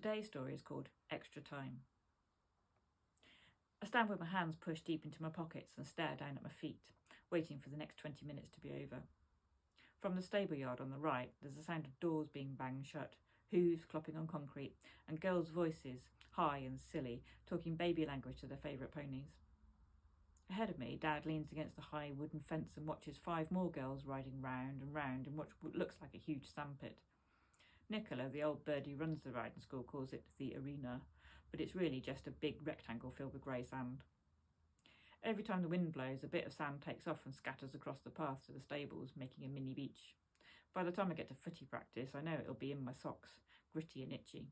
Today's story is called Extra Time. I stand with my hands pushed deep into my pockets and stare down at my feet, waiting for the next 20 minutes to be over. From the stable yard on the right, there's the sound of doors being banged shut, hooves clopping on concrete, and girls' voices, high and silly, talking baby language to their favourite ponies. Ahead of me, Dad leans against the high wooden fence and watches 5 more girls riding round and round in what looks like a huge sandpit. Nicola, the old bird who runs the riding school, calls it the arena, but it's really just a big rectangle filled with grey sand. Every time the wind blows, a bit of sand takes off and scatters across the path to the stables, making a mini beach. By the time I get to footy practice, I know it'll be in my socks, gritty and itchy.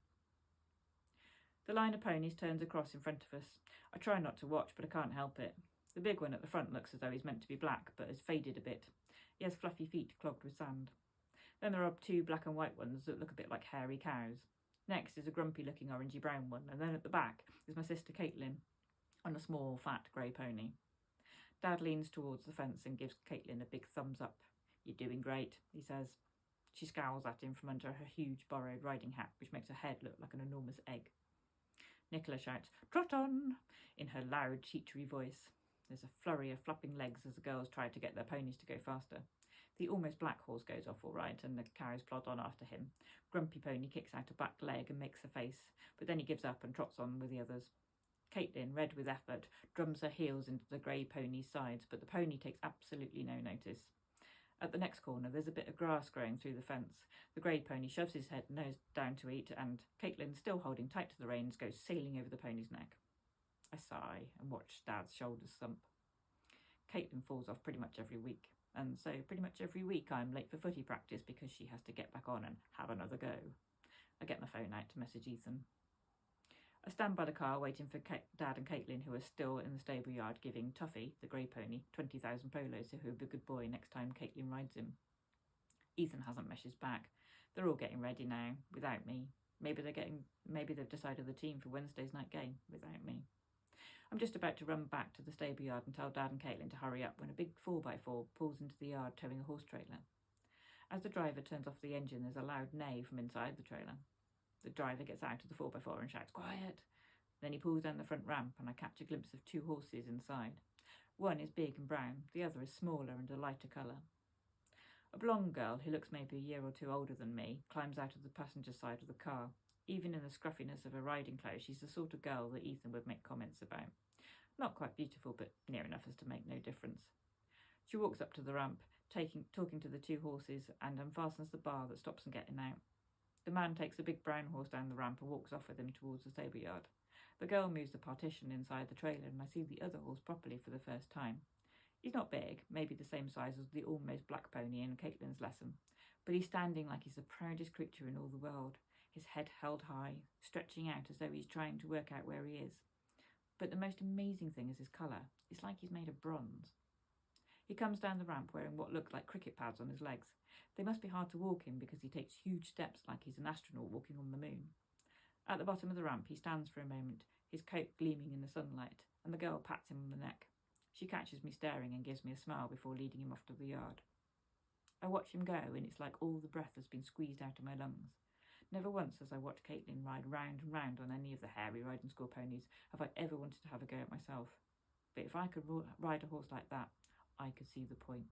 The line of ponies turns across in front of us. I try not to watch, but I can't help it. The big one at the front looks as though he's meant to be black, but has faded a bit. He has fluffy feet clogged with sand. Then there are 2 black and white ones that look a bit like hairy cows. Next is a grumpy-looking orangey-brown one, and then at the back is my sister Caitlin on a small, fat grey pony. Dad leans towards the fence and gives Caitlin a big thumbs up. "You're doing great," he says. She scowls at him from under her huge borrowed riding hat, which makes her head look like an enormous egg. Nicola shouts, "Trot on!" in her loud, teachery voice. There's a flurry of flapping legs as the girls try to get their ponies to go faster. The almost black horse goes off all right, and the cows plod on after him. Grumpy Pony kicks out a back leg and makes a face, but then he gives up and trots on with the others. Caitlin, red with effort, drums her heels into the grey pony's sides, but the pony takes absolutely no notice. At the next corner, there's a bit of grass growing through the fence. The grey pony shoves his head nose down to eat, and Caitlin, still holding tight to the reins, goes sailing over the pony's neck. I sigh and watch Dad's shoulders thump. Caitlin falls off pretty much every week, and so pretty much every week I'm late for footy practice because she has to get back on and have another go. I get my phone out to message Ethan. I stand by the car waiting for Dad and Caitlin, who are still in the stable yard, giving Tuffy, the grey pony, 20,000 polos, so he'll be a good boy next time Caitlin rides him. Ethan hasn't messaged back. They're all getting ready now, without me. Maybe they've decided the team for Wednesday's night game, without me. I'm just about to run back to the stable yard and tell Dad and Caitlin to hurry up when a big 4x4 pulls into the yard towing a horse trailer. As the driver turns off the engine, there's a loud neigh from inside the trailer. The driver gets out of the 4x4 and shouts, "Quiet!" Then he pulls down the front ramp and I catch a glimpse of 2 horses inside. One is big and brown, the other is smaller and a lighter colour. A blonde girl, who looks maybe a year or 2 older than me, climbs out of the passenger side of the car. Even in the scruffiness of her riding clothes, she's the sort of girl that Ethan would make comments about. Not quite beautiful, but near enough as to make no difference. She walks up to the ramp, talking to the 2 horses, and unfastens the bar that stops them getting out. The man takes a big brown horse down the ramp and walks off with him towards the stable yard. The girl moves the partition inside the trailer, and I see the other horse properly for the first time. He's not big, maybe the same size as the almost black pony in Caitlin's lesson, but he's standing like he's the proudest creature in all the world, his head held high, stretching out as though he's trying to work out where he is. But the most amazing thing is his colour. It's like he's made of bronze. He comes down the ramp wearing what look like cricket pads on his legs. They must be hard to walk in because he takes huge steps like he's an astronaut walking on the moon. At the bottom of the ramp, he stands for a moment, his coat gleaming in the sunlight, and the girl pats him on the neck. She catches me staring and gives me a smile before leading him off to the yard. I watch him go, and it's like all the breath has been squeezed out of my lungs. Never once as I watched Caitlin ride round and round on any of the hairy riding school ponies have I ever wanted to have a go at myself. But if I could ride a horse like that, I could see the point.